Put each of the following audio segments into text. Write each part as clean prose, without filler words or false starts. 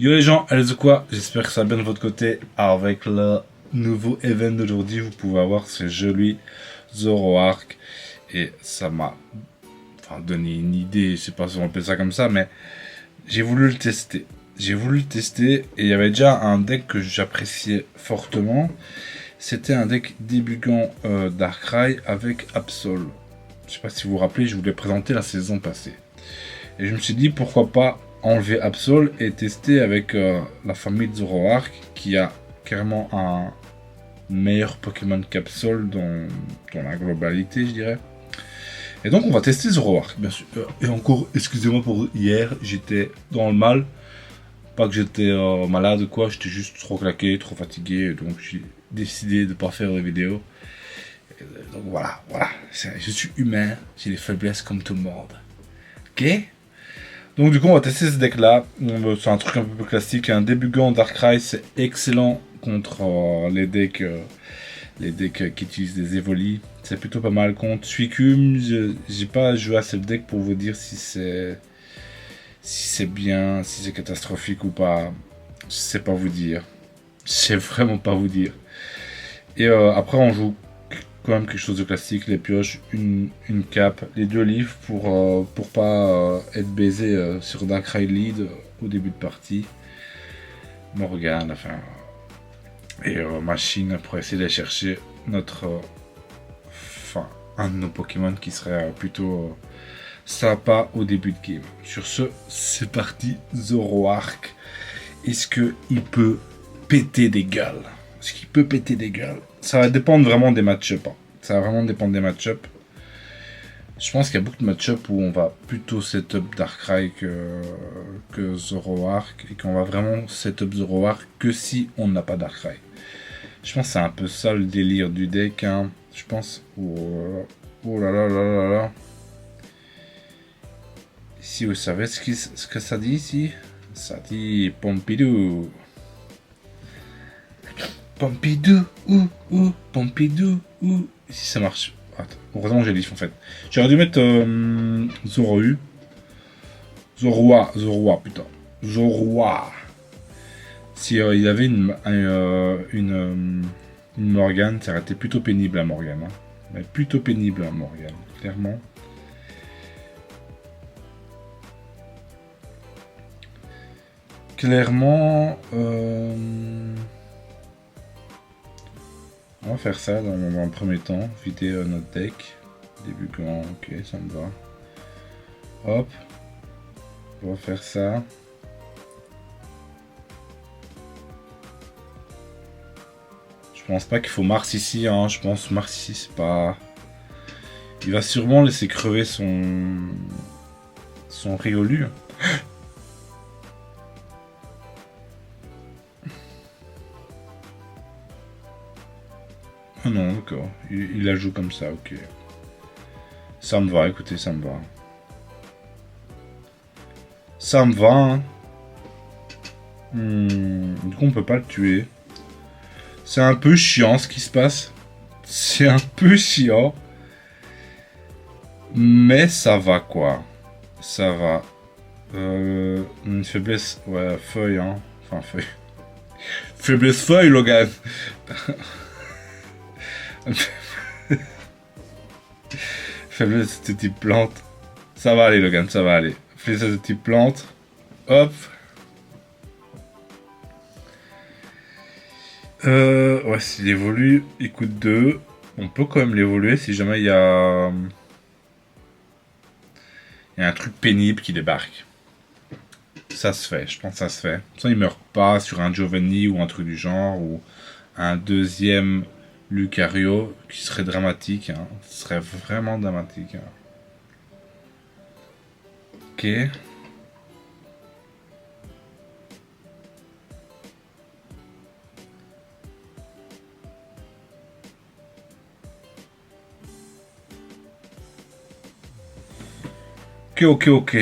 Yo les gens, allez quoi? J'espère que ça va bien de votre côté. Avec le nouveau event d'aujourd'hui, vous pouvez avoir ce joli Zoroark. Et ça m'a donné une idée, je sais pas si on appelle ça comme ça, mais j'ai voulu le tester. J'ai voulu le tester et il y avait déjà un deck que j'appréciais fortement. C'était un deck débugant Darkrai avec Absol. Je sais pas si vous vous rappelez, je vous l'ai présenté la saison passée. Et je me suis dit pourquoi pas enlever Absol et tester avec la famille de Zoroark qui a carrément un meilleur Pokémon qu'Absol dans la globalité, je dirais. Et donc on va tester Zoroark, bien sûr. Et encore, excusez-moi pour hier, j'étais dans le mal. Pas que j'étais malade ou quoi, j'étais juste trop claqué, trop fatigué, donc j'ai décidé de pas faire de vidéo. Donc voilà, je suis humain, j'ai des faiblesses comme tout le monde. Ok? Donc du coup on va tester ce deck là, c'est un truc un peu plus classique, un débugant Darkrai c'est excellent contre les decks qui utilisent des Evoli, c'est plutôt pas mal contre Suicune, j'ai pas joué à ce deck pour vous dire si c'est bien, si c'est catastrophique ou pas, je sais pas vous dire, je sais vraiment pas vous dire. Et après on joue quand même quelque chose de classique, les pioches, une cape, les deux livres pour pas être baisé sur Darkrai lead au début de partie. Morgane, enfin. Et machine pour essayer de chercher notre. Enfin, un de nos Pokémon qui serait plutôt sympa au début de game. Sur ce, c'est parti, Zoroark. Est-ce qu'il peut péter des gueules? Est-ce qu'il peut péter des gueules? Ça va dépendre vraiment des match-ups. Hein. Ça va vraiment dépendre des match-ups. Je pense qu'il y a beaucoup de match-ups où on va plutôt setup Darkrai que Zoroark. Et qu'on va vraiment setup Zoroark que si on n'a pas Darkrai. Je pense que c'est un peu ça le délire du deck. Hein. Je pense... Oh là là là là là. Si vous savez ce que ça dit ici, ça dit Pompidou. Pompidou, Pompidou, Si ça marche. Attends, heureusement j'ai l'if en fait. J'aurais dû mettre Zorohu. Zoroa, putain. Zoroa. Si il avait une Morgane, ça aurait été plutôt pénible à Morgane. Hein. Mais plutôt pénible à Morgane, clairement. Clairement, on va faire ça dans un premier temps. Vider notre deck. Début grand, ok, ça me va. Hop. On va faire ça. Je pense pas qu'il faut Mars ici, hein. Je pense Mars ici, c'est pas... Il va sûrement laisser crever son Riolu. Ah non, d'accord. Il la joue comme ça, ok. Ça me va, écoutez, ça me va. Ça me va, hein. Du coup, on peut pas le tuer. C'est un peu chiant ce qui se passe. C'est un peu chiant. Mais ça va, quoi. Ça va. Une faiblesse... Ouais, feuille, hein. Enfin, feuille. Faiblesse feuille, Logan. Faiblesse de type plante. Ça va aller, Logan, ça va aller. Faiblesse de type plante. Hop. Ouais, s'il évolue, il coûte 2. On peut quand même l'évoluer si jamais il y a... Il y a un truc pénible qui débarque. Ça se fait, je pense que ça se fait. Ça, il meurt pas sur un Giovanni ou un truc du genre, ou un deuxième Lucario, qui serait dramatique. Hein. Ce serait vraiment dramatique. Hein. Ok. Ok. Ok.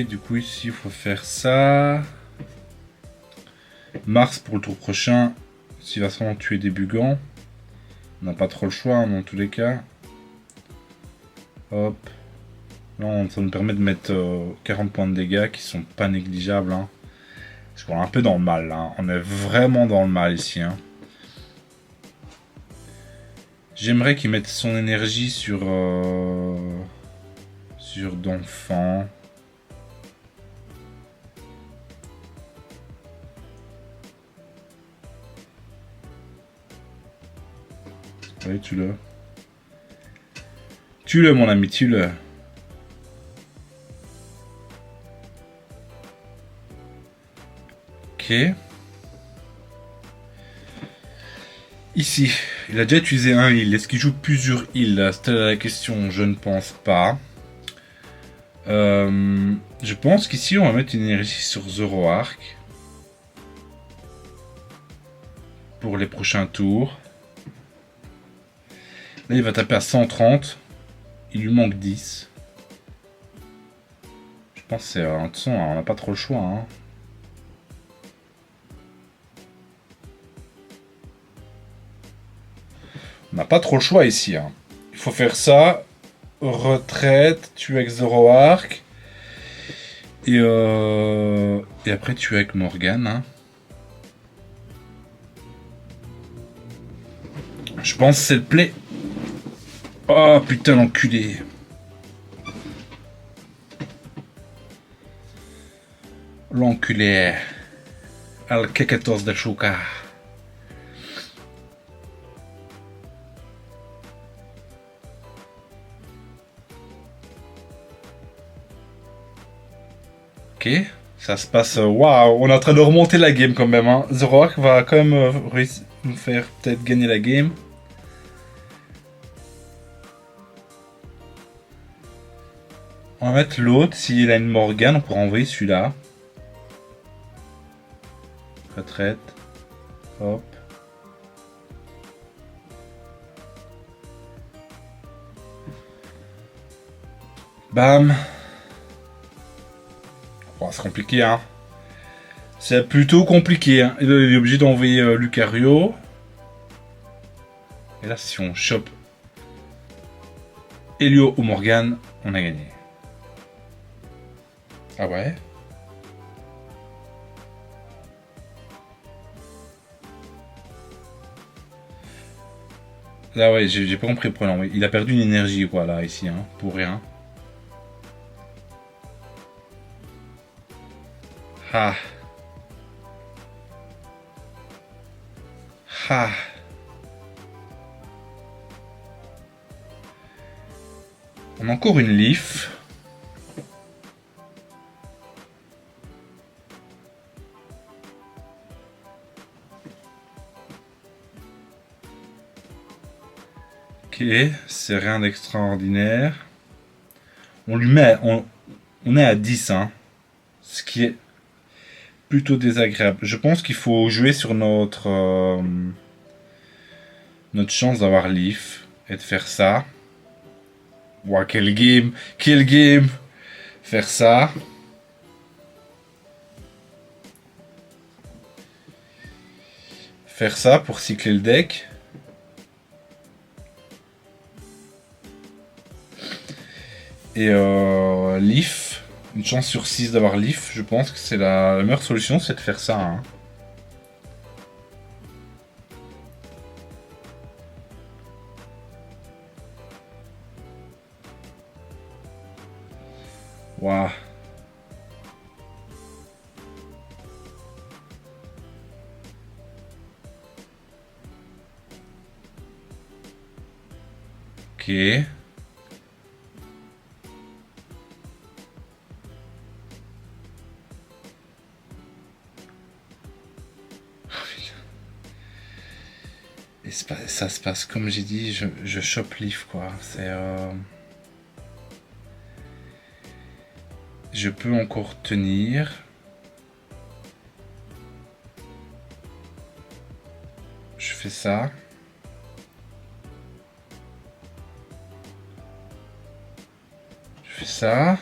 du coup ici il faut faire ça. Mars pour le tour prochain, s'il va sûrement tuer des Bugans. On n'a pas trop le choix hein, dans tous les cas. Hop. Là, ça nous permet de mettre 40 points de dégâts qui sont pas négligeables. Hein. Parce qu'on est un peu dans le mal. Hein. On est vraiment dans le mal ici. Hein. J'aimerais qu'il mette son énergie sur d'enfants. Allez, tue-le. Tue-le, mon ami, tue-le. Ok. Ici, il a déjà utilisé un heal. Est-ce qu'il joue plusieurs heals? C'était la question, je ne pense pas. Je pense qu'ici, on va mettre une énergie sur Zoroark. Pour les prochains tours. Là, il va taper à 130. Il lui manque 10. Je pense que c'est un son, on n'a pas trop le choix. Hein. On n'a pas trop le choix ici. Hein. Il faut faire ça. Retraite, tuer avec Zoroark. Et après tuer avec Morgane. Hein. Je pense que c'est le play. Oh putain l'enculé. L'enculé. Al K14 de Shuka. Ok, ça se passe. Waouh, on est en train de remonter la game quand même. Hein. Zoroark va quand même nous faire peut-être gagner la game. On va mettre l'autre. S'il a une Morgane, on pourra envoyer celui-là. Retraite. Hop. Bam. Oh, c'est compliqué, hein. C'est plutôt compliqué. Hein. Il est obligé d'envoyer Lucario. Et là, si on chope Helio ou Morgane, on a gagné. Ah ouais? Là, ouais, j'ai pas compris le problème. Il a perdu une énergie, quoi, là, ici, hein, pour rien. Ah. Ah. On a encore une Leaf. Ok, c'est rien d'extraordinaire. On lui met... On est à 10, hein. Ce qui est plutôt désagréable. Je pense qu'il faut jouer sur notre chance d'avoir Leaf et de faire ça. Ouah, quel game! Quel game! Faire ça. Faire ça pour cycler le deck. Et Leaf. Une chance sur 6 d'avoir Leaf. Je pense que c'est la meilleure solution, c'est de faire ça. Hein. Waouh. Ok. Et ça se passe comme j'ai dit, je chope Leaf quoi. C'est je peux encore tenir. Je fais ça. Je fais ça.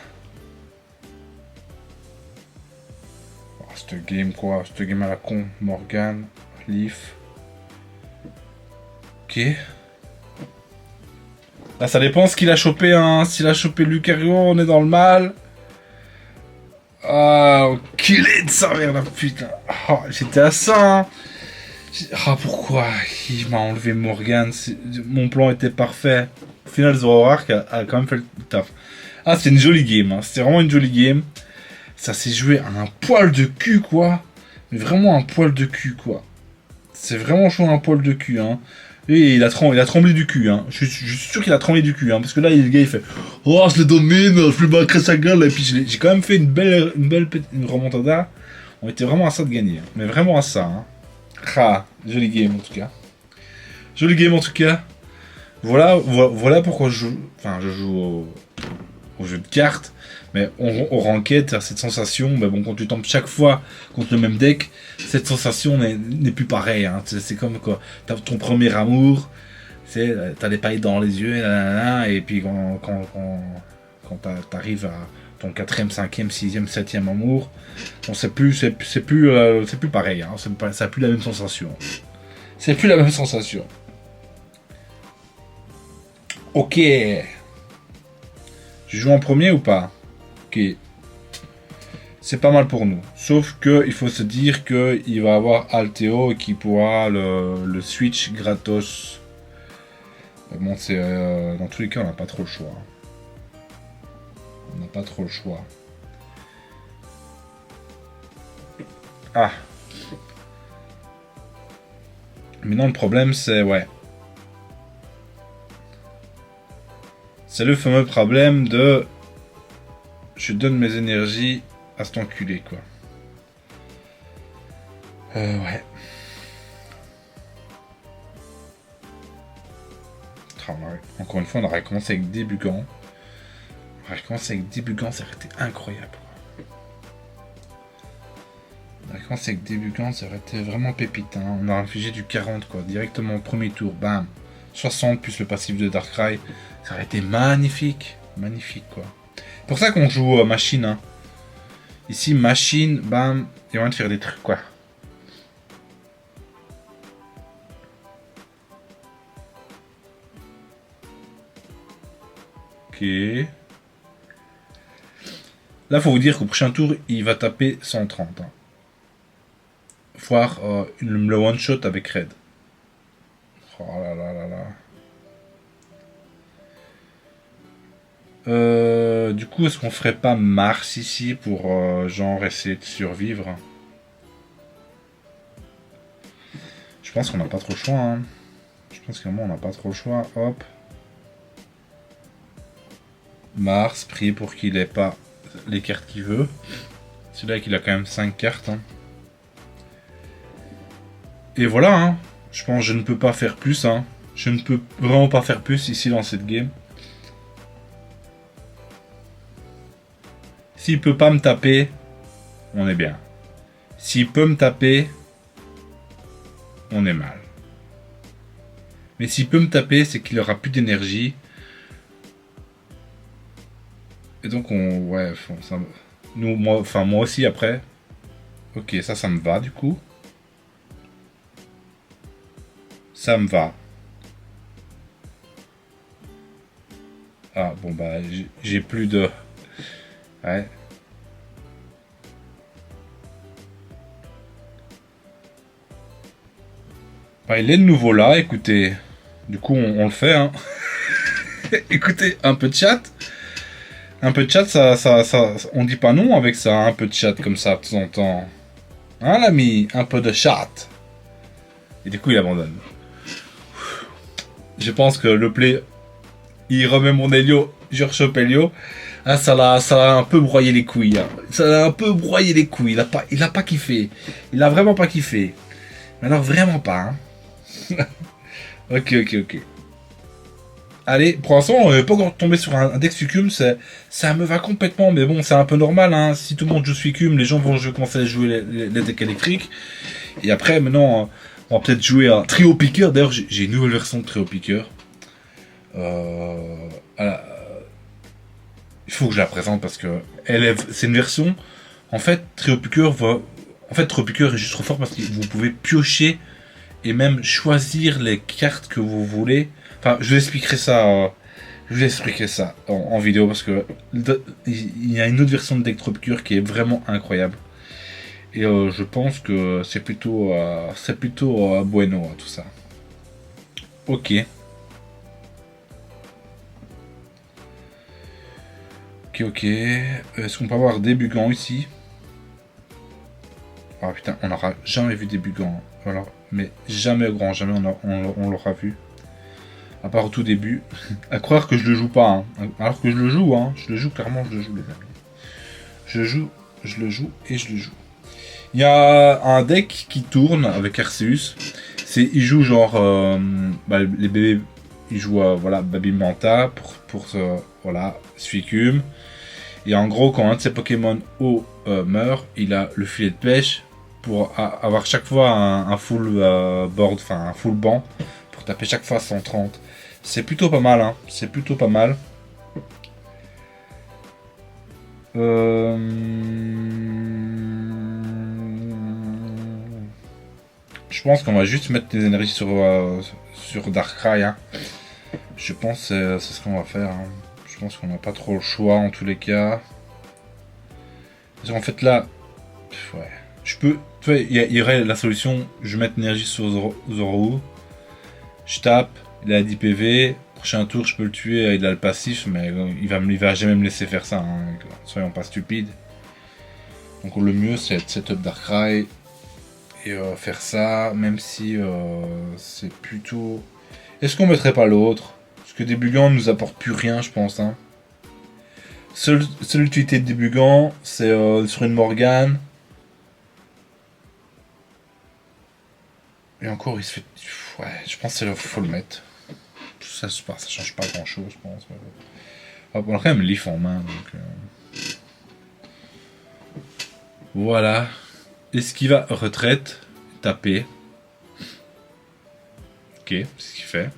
cette game quoi. Cette game à la con. Morgan, Leaf. Ok. Là, ça dépend ce qu'il a chopé, hein. S'il a chopé Lucario, on est dans le mal. Ah, enculé de sa mère, la putain. Oh, j'étais à ça, hein. Ah, pourquoi il m'a enlevé Morgan? Mon plan était parfait. Au final, Zoroark a quand même fait le taf. Ah, c'est une jolie game, hein. C'était vraiment une jolie game. Ça s'est joué à un poil de cul, quoi. Mais vraiment un poil de cul, quoi. C'est vraiment chaud un poil de cul, hein. Et il a tremblé du cul, hein. Je suis sûr qu'il a tremblé du cul, hein. Parce que là, le gars, il fait oh, je le domine, je lui battrai sa gueule. Et puis, j'ai quand même fait une belle remontada. On était vraiment à ça de gagner. Mais vraiment à ça, hein. Ah, jolie game, en tout cas. Jolie game, en tout cas. Voilà pourquoi je joue au jeu de cartes. Mais au ranked, cette sensation, bah bon, quand tu tombes chaque fois contre le même deck, cette sensation n'est plus pareille. Hein. C'est comme quoi, t'as ton premier amour, t'as des paillettes dans les yeux, et puis quand t'arrives à ton 4e, 5e, 6e, 7e amour, bon, c'est plus pareil. Hein. Ça n'a plus la même sensation. C'est plus la même sensation. Ok. Je joue en premier ou pas? Ok. C'est pas mal pour nous. Sauf que il faut se dire qu'il va avoir Alteo et qui pourra le switch gratos. Bon, c'est dans tous les cas, on n'a pas trop le choix. On n'a pas trop le choix. Ah. Maintenant, le problème, c'est ouais. C'est le fameux problème de je donne mes énergies à cet enculé, quoi. Ouais. Encore une fois, on aurait commencé avec Débugant. Ça aurait été incroyable. On aurait commencé avec Débugant, ça aurait été vraiment pépite. Hein. On aurait infligé du 40, quoi. Directement au premier tour, bam. 60 plus le passif de Darkrai. Ça aurait été magnifique. Magnifique, quoi. C'est pour ça qu'on joue machine. Hein. Ici, machine, bam. Il y a moyen de faire des trucs, quoi. Ok. Là, faut vous dire qu'au prochain tour, il va taper 130. Hein. Voir le one-shot avec Red. Oh là là là là. Du coup, est-ce qu'on ferait pas Mars ici pour genre essayer de survivre? Je pense qu'on n'a pas trop le choix. Hein. Je pense qu'à un moment, on n'a pas trop le choix. Hop. Mars, prier pour qu'il ait pas les cartes qu'il veut. C'est là qu'il a quand même 5 cartes. Hein. Et voilà. Hein. Je pense que je ne peux pas faire plus. Hein. Je ne peux vraiment pas faire plus ici dans cette game. S'il peut pas me taper, on est bien. S'il peut me taper, on est mal. Mais s'il peut me taper, c'est qu'il aura plus d'énergie. Et donc ouais, ça, moi aussi après. Ok, ça me va du coup. Ça me va. Ah bon bah j'ai plus de. Ouais. Bah, il est de nouveau là, écoutez. Du coup, on le fait, hein. Écoutez, un peu de chat. Un peu de chat, ça, on dit pas non avec ça, un peu de chat comme ça, de temps en temps. Hein, l'ami? Un peu de chat. Et du coup, il abandonne. Je pense que le play, il remet mon Helio, je rechope Helio. Ah, ça l'a un peu broyé les couilles. Hein. Ça l'a un peu broyé les couilles. Il a pas kiffé. Il a vraiment pas kiffé. Mais alors, vraiment pas, hein. Ok. Allez, pour l'instant, on n'est pas encore tombé sur un deck Succum, ça me va complètement, mais bon, c'est un peu normal, hein. Si tout le monde joue Succum, les gens vont commencer à jouer les decks électriques. Et après, maintenant, on va peut-être jouer à Trio Picker. D'ailleurs, j'ai une nouvelle version de Trio Picker. Il faut que je la présente parce que c'est une version. En fait, Trio Picker En fait, Tropiqueur est juste trop fort parce que vous pouvez piocher et même choisir les cartes que vous voulez. Enfin, je vous expliquerai ça en vidéo parce que il y a une autre version de deck Tropiqueur qui est vraiment incroyable. Et je pense que c'est plutôt bueno tout ça. Ok. Ok. Est-ce qu'on peut avoir des Bugans ici? Ah putain, on n'aura jamais vu des Bugans. Alors, mais jamais au grand, jamais on l'aura vu. À part au tout début. À croire que je le joue pas. Hein. Alors que je le joue, hein. Je le joue clairement, je le joue les amis. Je le joue et je le joue. Il y a un deck qui tourne avec Arceus. Il joue genre les bébés. Il joue voilà Baby Manta pour voilà Suicune. Et en gros, quand un de ses Pokémon haut meurt, il a le filet de pêche pour avoir chaque fois un full board, enfin un full banc pour taper chaque fois 130. C'est plutôt pas mal, hein. C'est plutôt pas mal. Je pense qu'on va juste mettre des énergies sur Darkrai. Hein. Je pense que c'est ce qu'on va faire. Hein. Je pense qu'on n'a pas trop le choix en tous les cas. Parce qu'en fait là, ouais, je peux. Tu vois, il y aurait la solution. Je vais mettre l'énergie sur Zoro. Je tape, il a 10 PV. Prochain tour, je peux le tuer. Il a le passif, mais il va jamais me laisser faire ça. Hein. Soyons pas stupides. Donc le mieux, c'est de setup Darkrai et faire ça, même si c'est plutôt. Est-ce qu'on mettrait pas l'autre? Parce que Débugant ne nous apporte plus rien, je pense. Hein. Seule utilité de Débugant, c'est sur une Morgane. Et encore, il se fait. Ouais, je pense qu'il faut le mettre. Ça change pas grand chose, je pense. On a quand même Leaf en main, donc. Voilà. Esquiva retraite, taper. Ok, c'est ce qu'il fait.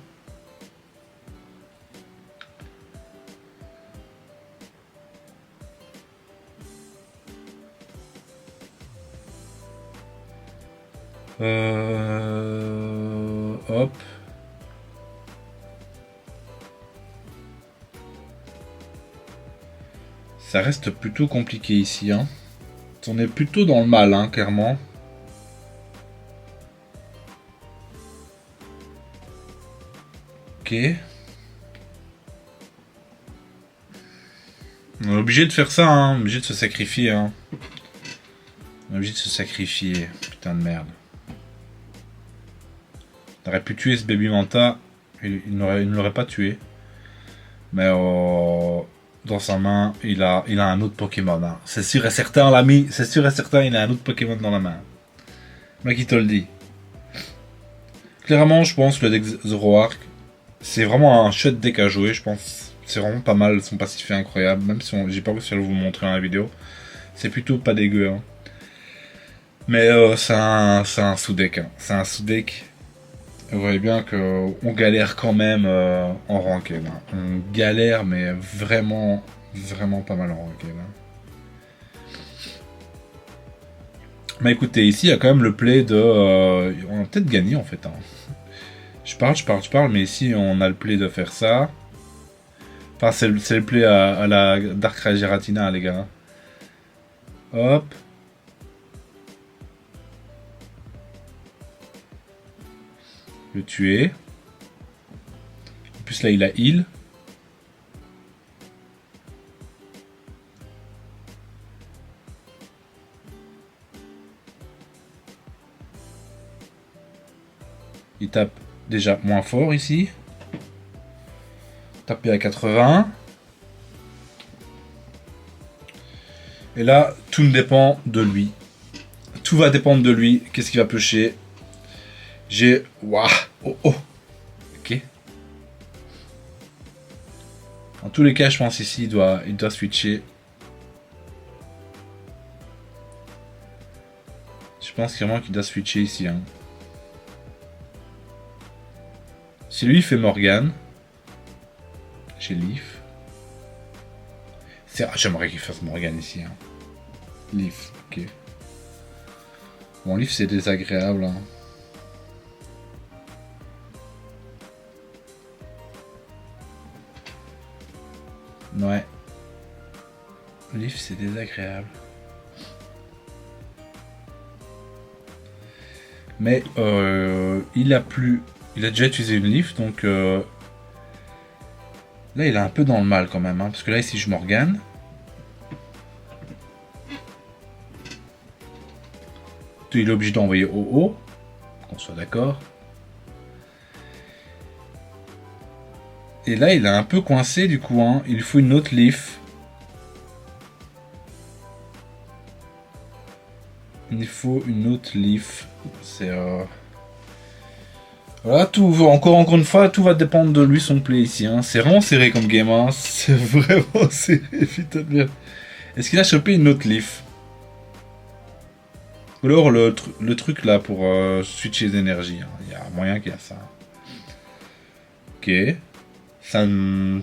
Hop. Ça reste plutôt compliqué ici. Hein. On est plutôt dans le mal, hein, clairement. Ok. On est obligé de faire ça, hein. On est obligé de se sacrifier. Hein. On est obligé de se sacrifier. Putain de merde. On aurait pu tuer ce Baby Manta. Il ne l'aurait pas tué. Mais dans sa main, il a un autre Pokémon. Hein. C'est sûr et certain, l'ami. C'est sûr et certain, il a un autre Pokémon dans la main. Moi qui te le dis. Clairement, je pense que le deck Zoroark, c'est vraiment un chouette deck à jouer, je pense. C'est vraiment pas mal, son passif est incroyable. Même si j'ai pas réussi à vous montrer dans la vidéo. C'est plutôt pas dégueu. Hein. Mais c'est un sous-deck. Hein. C'est un sous-deck. Vous voyez bien qu'on galère quand même en ranked. Hein. On galère, mais vraiment, vraiment pas mal en ranked. Hein. Mais écoutez, ici il y a quand même le play de. On a peut-être gagné en fait. Hein. Je parle, mais ici on a le play de faire ça. Enfin, c'est le play à la Darkrai Giratina, les gars. Hop. Le tuer. En plus là il a heal. Il tape déjà moins fort ici. Taper à 80. Et là, tout ne dépend de lui. Tout va dépendre de lui. Qu'est-ce qu'il va piocher? J'ai... Waouh. Oh oh. Ok. En tous les cas, je pense ici, il doit switcher. Je pense vraiment qu'il doit switcher ici. Hein. Si lui fait Morgane, j'ai Leaf. J'aimerais qu'il fasse Morgane ici. Hein. Leaf, ok. Mon livre, c'est désagréable. Hein. Ouais. Le livre, c'est désagréable. Mais il a déjà utilisé une leaf, donc là il est un peu dans le mal quand même, hein, parce que là ici je Morgane. Il est obligé d'envoyer au haut, qu'on soit d'accord. Et là il est un peu coincé du coup, hein. Il faut une autre leaf. Il faut une autre leaf. C'est voilà, encore une fois, tout va dépendre de lui, son play ici. Hein. C'est vraiment serré comme game. Hein. C'est vraiment serré, putain de merde. Est-ce qu'il a chopé une autre leaf? Ou alors le truc là pour switcher les énergies. Hein. Il y a moyen qu'il y a ça. Ok. Ça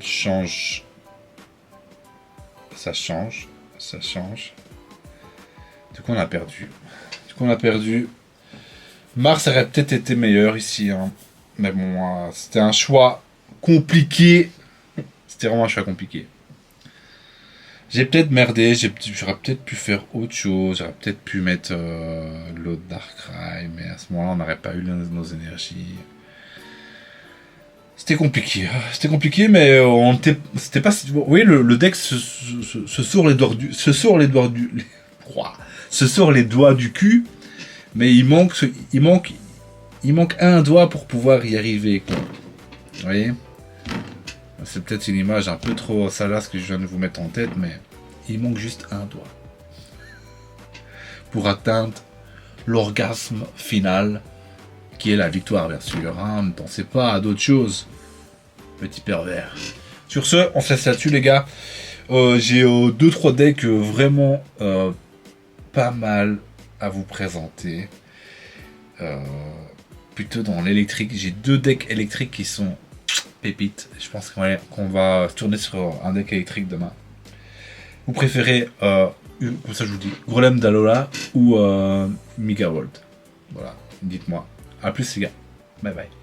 change. Ça change. Ça change. Du coup, on a perdu. Mars aurait peut-être été meilleur ici. Hein. Mais bon, c'était un choix compliqué. C'était vraiment un choix compliqué. J'ai peut-être merdé. J'aurais peut-être pu faire autre chose. J'aurais peut-être pu mettre l'autre Darkrai. Mais à ce moment-là, on n'aurait pas eu nos énergies. C'était compliqué. C'était compliqué, mais c'était pas... Vous voyez, le deck se sort les doigts du... Se sort les doigts du cul. Mais il manque un doigt pour pouvoir y arriver, quoi. Vous voyez? C'est peut-être une image un peu trop salace que je viens de vous mettre en tête, mais il manque juste un doigt pour atteindre l'orgasme final, qui est la victoire, bien sûr. Hein. Ne pensez pas à d'autres choses, petit pervers. Sur ce, on se laisse là-dessus, les gars. J'ai 2-3 decks vraiment pas mal à vous présenter. Plutôt dans l'électrique. J'ai 2 decks électriques qui sont pépites. Je pense qu'on va tourner sur un deck électrique demain. Vous préférez, comme ça je vous dis, Golem d'Alola ou Megavolt? Voilà, dites-moi. A plus les gars. Bye bye.